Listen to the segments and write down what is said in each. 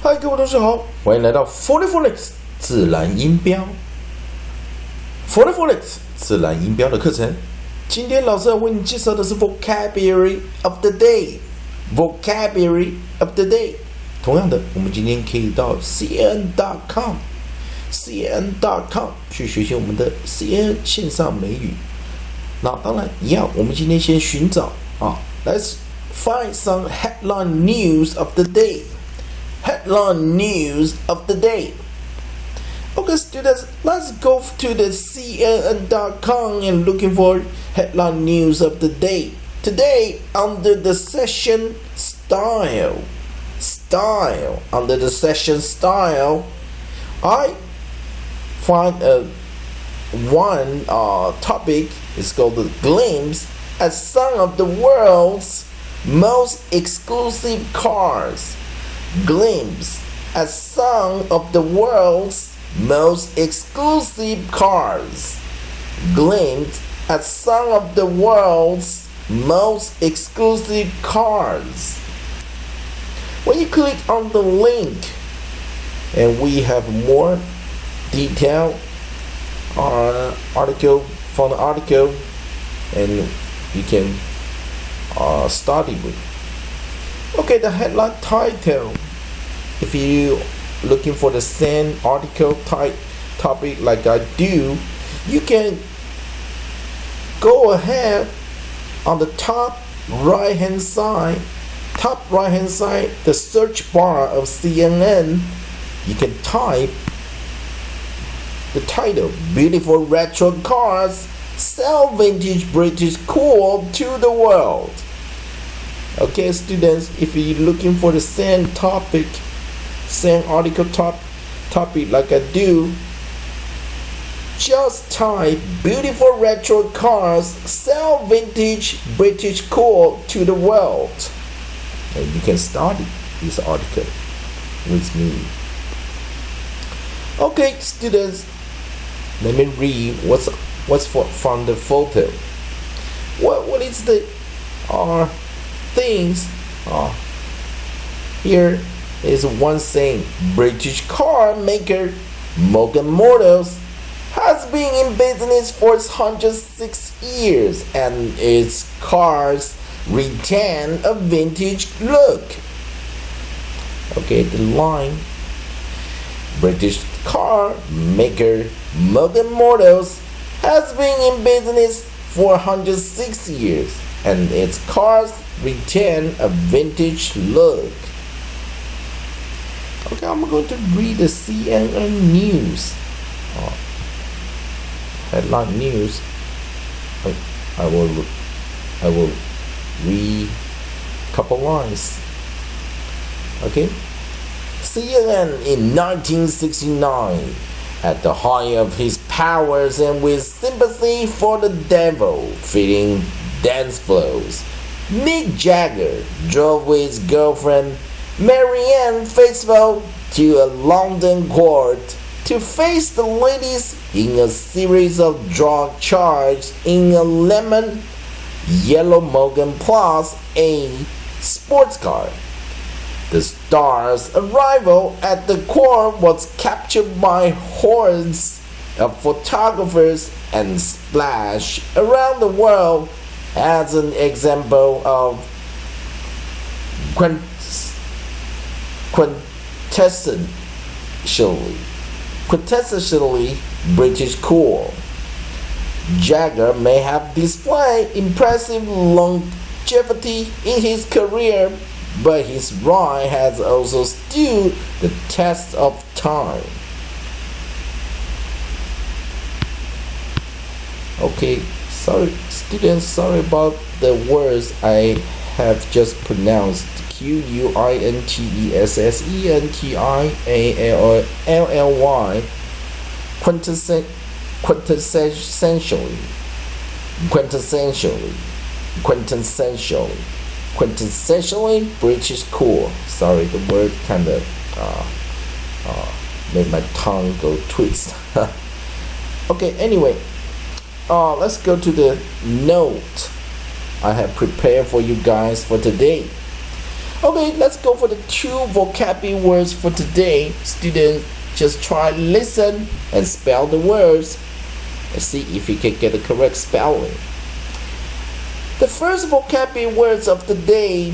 嗨，各位同学好，欢迎来到 44Lex 自然音标。44Lex 自然音标的课程。今天老师要为你介绍的是 Vocabulary of the Day。Vocabulary of the Day。同样的，我们今天可以到 cn.com 去学习我们的 CN 线上美语。那当然一样，我们今天先寻找Let's find some headline news of the day.Headline news of the day. Okay, students, let's go to the cn.com and looking for headline news of the day. Today, under the session style, under the session style, I find one topic is called the glimpse at some of the world's most exclusive cars.Glimpse at some of the world's most exclusive cars. Glimpse at some of the world's most exclusive cars. When you click on the link, and we have more detailed article from the article, and you can study with.Okay, the headline title. If you looking for the same article topic like I do, you can go ahead on the top right hand side, the search bar of CNN. You can type the title: Beautiful retro cars sell vintage British cool to the world.Okay, students, if you're looking for the same topic, same article topic like I do, just type beautiful retro cars sell vintage British cool to the world. And you can study this article with me. Okay, students, let me read what's from the photo. What is the things here is one saying: British car maker Morgan Motors has been in business for 106 years and its cars retain a vintage look. Okay, the line: British car maker Morgan Motors has been in business for 106 years and its cars retain a vintage look. Okay, I'm going to read the CNN news. Headline news. I will read a couple lines. Okay. CNN in 1969, at the height of his powers and with sympathy for the devil filling dance floors, Mick Jagger drove with his girlfriend Marianne Faithfull to a London court to face the ladies in a series of drug charges in a lemon yellow Morgan Plus A sports car. The star's arrival at the court was captured by hordes of photographers and splashed around the world as an example of quintessentially British cool. Jagger may have displayed impressive longevity in his career, but his ride has also stood the test of time. Okay, sorry students, sorry about the words I have just pronounced. Quintessentially, quintessentially British cool. Sorry, the word kind of made my tongue go twist. Okay, anyway, let's go to the note I have prepared for you guys for today. Okay, let's go for the 2 vocabulary words for today. Students, just try listen and spell the words and see if you can get the correct spelling. The first vocabulary words of the day: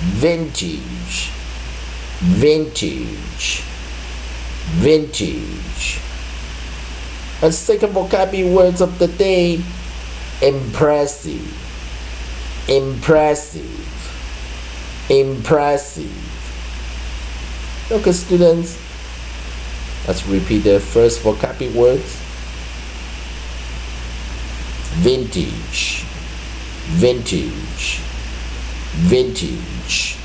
vintage, vintage, vintage. And second vocabulary words of the day: impressive, impressive, impressive. Okay, students, let's repeat the first vocabulary words: vintage, vintage, vintage.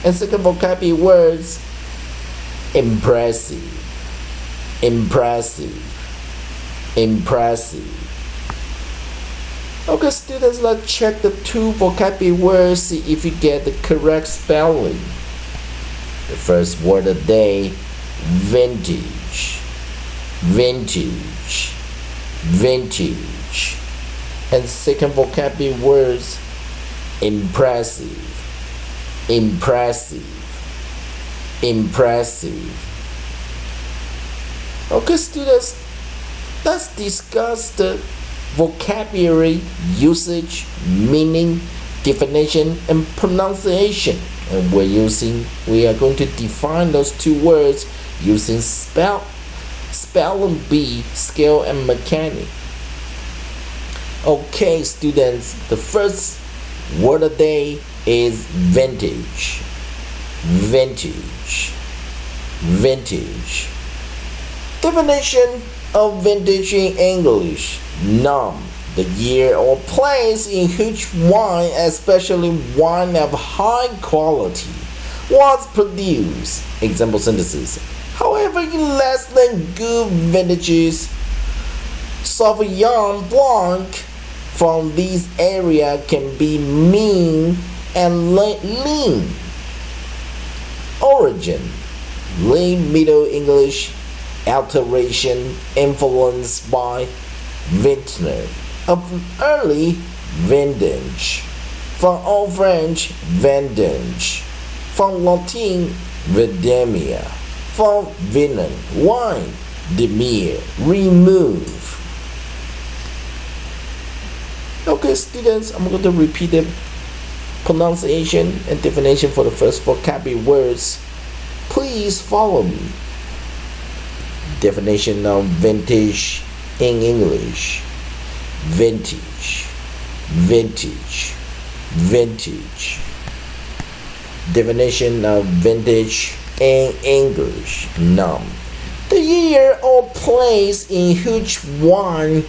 And second vocabulary words: impressive, impressive, impressive. Okay, students, let's check the 2 vocabulary words, see if you get the correct spelling. The first word of the day: vintage, vintage, vintage. And second vocabulary words: impressive, impressive, impressive. Okay, students, let's discuss the vocabulary usage, meaning, definition, and pronunciation. And we are going to define those 2 words using spell and bee, scale and mechanic. Okay, students, the first word of the day is vintage, vintage, vintage. Definition of vintage in English: nom, the year or place in which wine, especially wine of high quality, was produced. Example sentences: however, in less than good vintages, Sauvignon Blanc from this area can be mean and lean. Origin: late Middle English, alteration influenced by vintner, of early vintage. From Old French, vendange. From Latin, vendemmia. From vinen, wine, demere, remove. Okay, students, I'm going to repeat the pronunciation and definition for the first vocabulary words. Please follow me. Definition of vintage in English: vintage, vintage, vintage. Definition of vintage in English: nom, the year or place in which wine,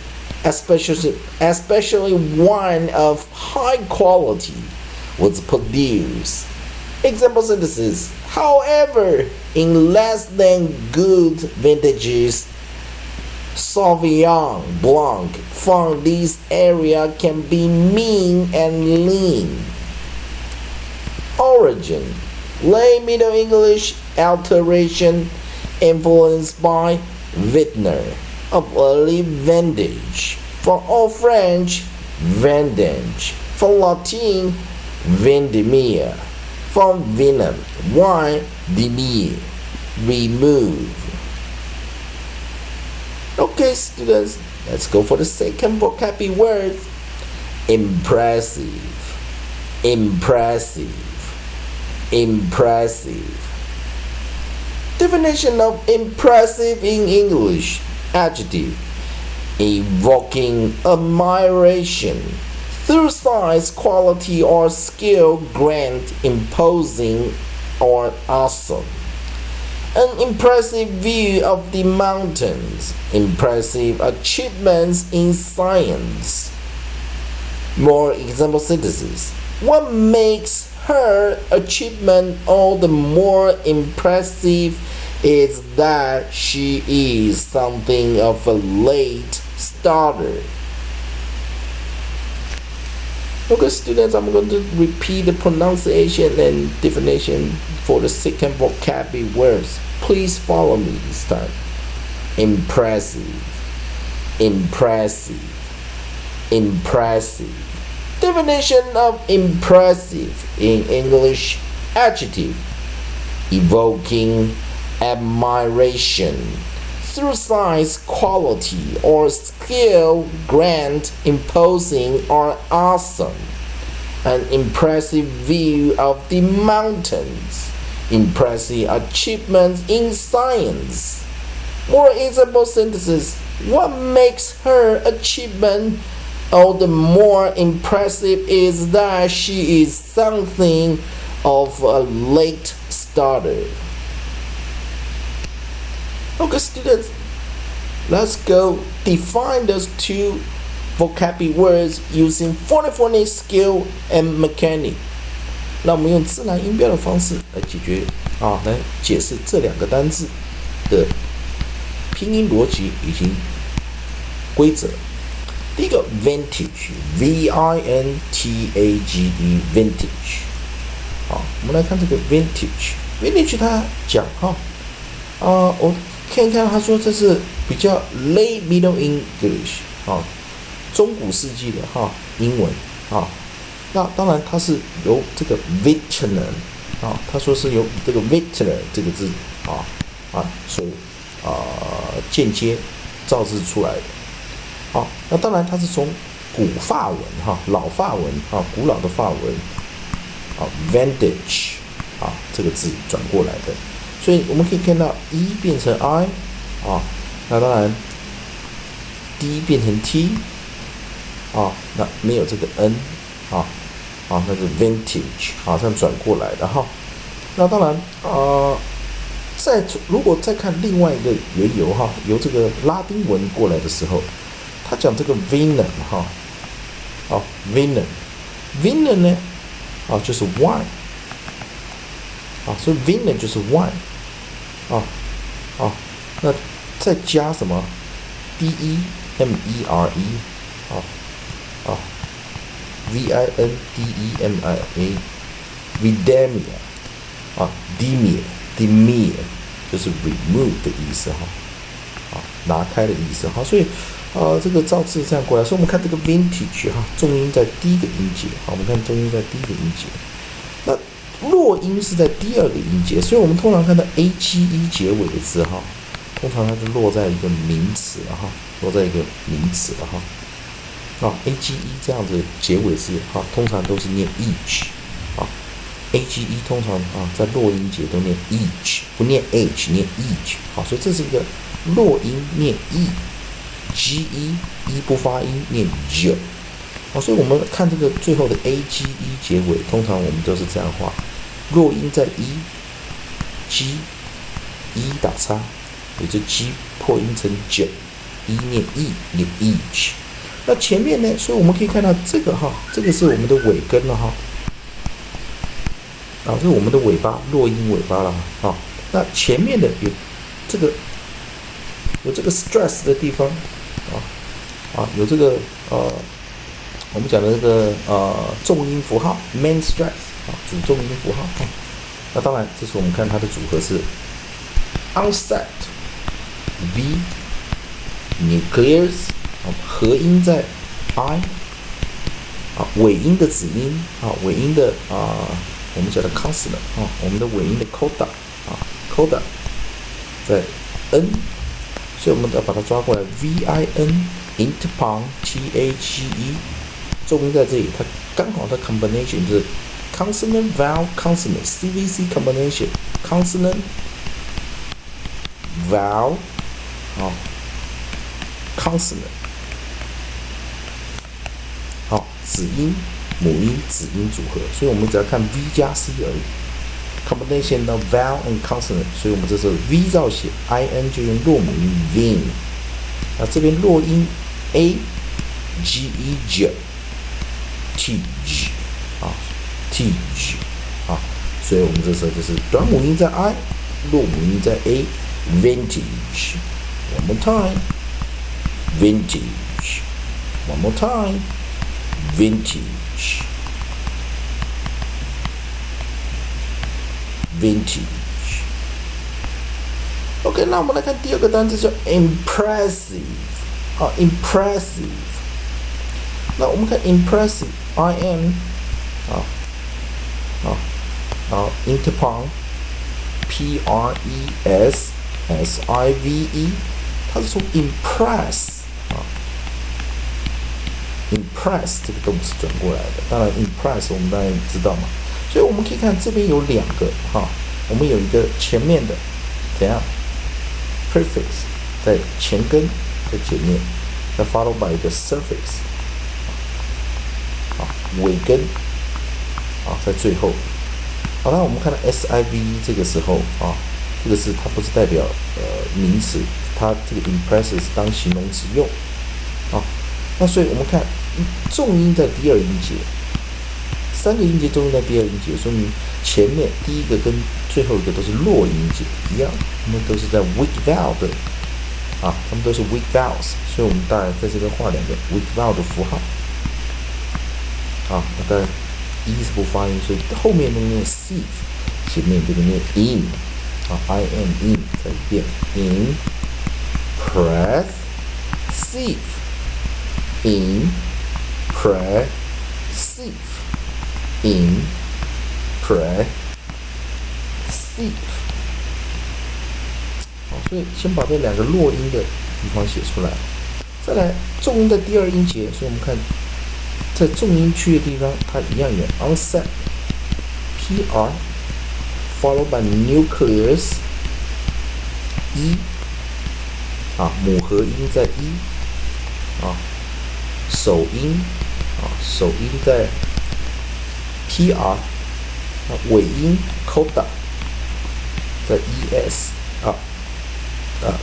especially wine of high quality, was produced. Example sentences: however, in less than good vintages, Sauvignon Blanc from this area can be mean and lean. Origin: late Middle English, alteration influenced by vintner, of early vintage. From Old French, vendange. From Latin, vendemmia. From vinen, wine, demere, remove. Okay, students, let's go for the second vocabulary word: impressive, impressive, impressive. Definition of impressive in English: adjective, evoking admiration through size, quality, or skill, grand, imposing, or awesome. An impressive view of the mountains, impressive achievements in science. More example sentences: what makes her achievement all the more impressive is that she is something of a late starter. Okay, students, I'm going to repeat the pronunciation and definition for the second vocabulary words. Please follow me this time. Impressive, impressive, impressive. definition of impressive in English: adjective, evoking admiration through size, quality, or skill, grand, imposing, or awesome. An impressive view of the mountains, impressive achievements in science. More example sentences: what makes her achievement all the more impressive is that she is something of a late starter. Okay, students, let's go define those two vocabulary words using phonics, skill, and mechanic. 那我们用自然音标的方式来来解释这两个单字的拼音逻辑以及规则。第一个 vintage, V-I-N-T-A-G-E, vintage。好，我们来看这个 vintage 它讲我看一看，他说这是比较 late middle English 中古世纪的英文那当然它是由这个 Vietnam 他说是由这个 Vietnam 这个字所间接造字出来的那当然它是从古法文老法文古老的法文vintage 这个字转过来的。所以我们可以看到 E 变成 I 那当然 D 变成 T 那没有这个 N 那是 vintage 这样转过来的那当然如果再看另外一个缘由由这个拉丁文过来的时候，他讲这个 venom venom 呢就是 wine 所以 venom 就是 wine那再加什么 D-E-M-E-R-E V-I-N-D-E-M-I-A Videmia Demia 就是 remove 的意思拿开的意思所以这个造字这样过来，所以我们看这个 vintage 重音在第一个音节我们看重音在第一个音节，那落音是在第二个音节，所以我们通常看到 age 结尾的字通常它就落在一个名词了落在一个名词了age 这样子结尾字通常都是念 each age 通常在落音节都念 each 不念 h 念 each 所以这是一个落音念 ge 不发音念 j 所以我们看这个最后的 age 结尾，通常我们都是这样画，落音在 g 打叉，也就 g 破音成 j 念 念 each。那前面呢，所以我们可以看到这个这个是我们的尾根了这是我们的尾巴，落音尾巴了那前面的有这个stress 的地方有这个我们讲的这个重音符号 main stress 主重音符号那当然这是我们看它的组合是 onset V nucleus 合音在 I 尾音的子音尾音的我们讲的 consonant 我们的尾音的 coda coda 在 N， 所以我们要把它抓过来 VIN interpon TAGE 重音在这里，它刚好的 combination 就是 consonant vowel consonant CVC combination consonant vowel consonant 子音母音子音组合，所以我们只要看 V 加 C 而已 combination of vowel and consonant， 所以我们这时候 V 照写 IN 就用弱母音 vin， 那这边弱音 A G E J T G T G 所以我们这时候就是短母音在 I， 弱母音在 A vintage one more time vintage one more time vintage OK， 那我们来看第二个单词叫 impressive impressive。那我们看 impressive I am 然后 interpon PRESSIVE， 它是从 impress 这个动词转过来的。当然 impress 我们当然知道嘛，所以我们可以看这边有两个我们有一个前面的怎样 prefix 在前根在前面，再 follow by 一个 suffix 尾根在最后。好，那我们看到 SIVE 这个时候这个是它不是代表名词，它这个 impress 是当形容词用那所以我们看重音在第二音节，3个音节重音在第二音节，说明前面第一个跟最后一个都是弱音节一样，他们都是在 weak vowel 的他们都是 weak vowels， 所以我们当然在这边画两个 weak vowel 的符号那当然一是不发音，所以后面那个念 sieve， 前面这个念 in I am in， 再一遍 impressive impressive impressive 所以先把这两个弱音的地方写出来，再来重音的第二音节，所以我们看在重音区的地方它一样有 onset PR followed by nucleus母合音在首音在 PR， 尾音 coda 在 ES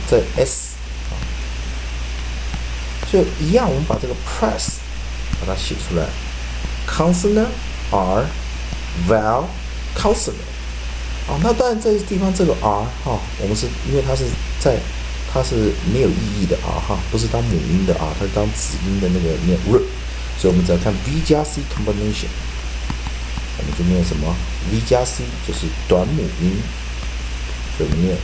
在 S 所以一样，我们把这个 press 把它写出来 ，consonant R vowel consonant 那当然这个地方这个 R 我们是因为它是没有意义的 R 不是当母音的 R， 它是当子音的那个念 R， 所以我们只要看 V 加 C combination， 我们就念什么 V 加 C 就是短母音，所以我们念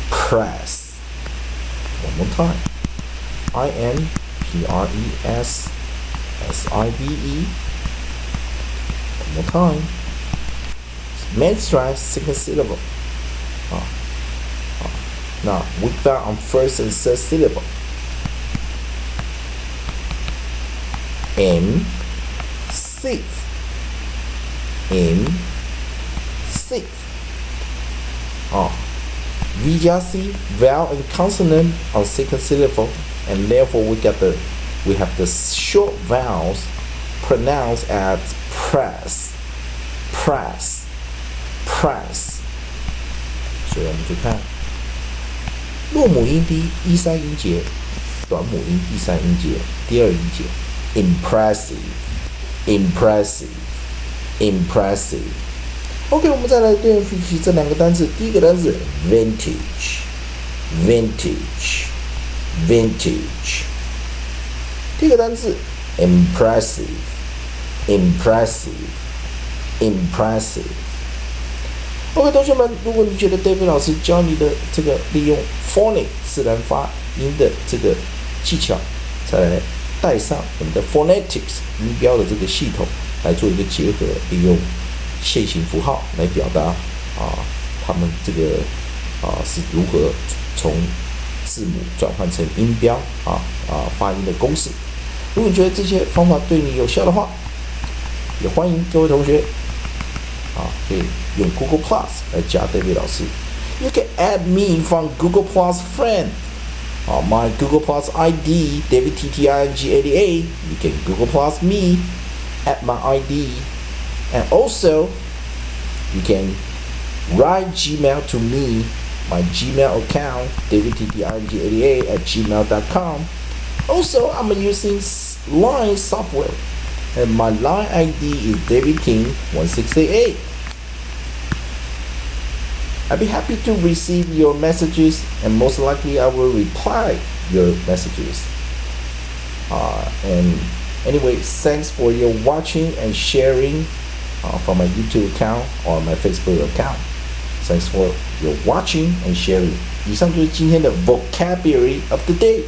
press。One more time, IMPRESSIVE. One more time. Main stress second syllable. Now weak vowel on first and third syllable. Safe. V 加 C vowel and consonant on second syllable, and therefore we have the short vowels pronounced as press. 所以我们就看弱母音第一3音节，短母音第3音节，第2音节 impressive。OK， 我们再来对应复习这两个单词。第一个单词 vintage， 第一个单词 impressive。OK， 同学们，如果你觉得 David 老师教你的这个利用 phonic 自然发音的这个技巧，再来带上我们的 phonetics 音标的这个系统来做一个结合，利用线形符号来表达他们这个是如何从字母转换成音标发音的公式。如果你觉得这些方法对你有效的话，也欢迎各位同学可以用 Google Plus 来加 David 老师。You can add me from Google Plus friend. My Google Plus ID David TTING88. You can Google Plus me at my ID. And also, you can write Gmail to me, my Gmail account, davidtting88@gmail.com. Also, I'm using Line software, and my Line ID is davidting1688. I'd be happy to receive your messages, and most likely I will reply your messages. And anyway, thanks for your watching and sharing from my YouTube account or my Facebook account. Thanks for your watching and sharing. 以上就是今天的 vocabulary of the day.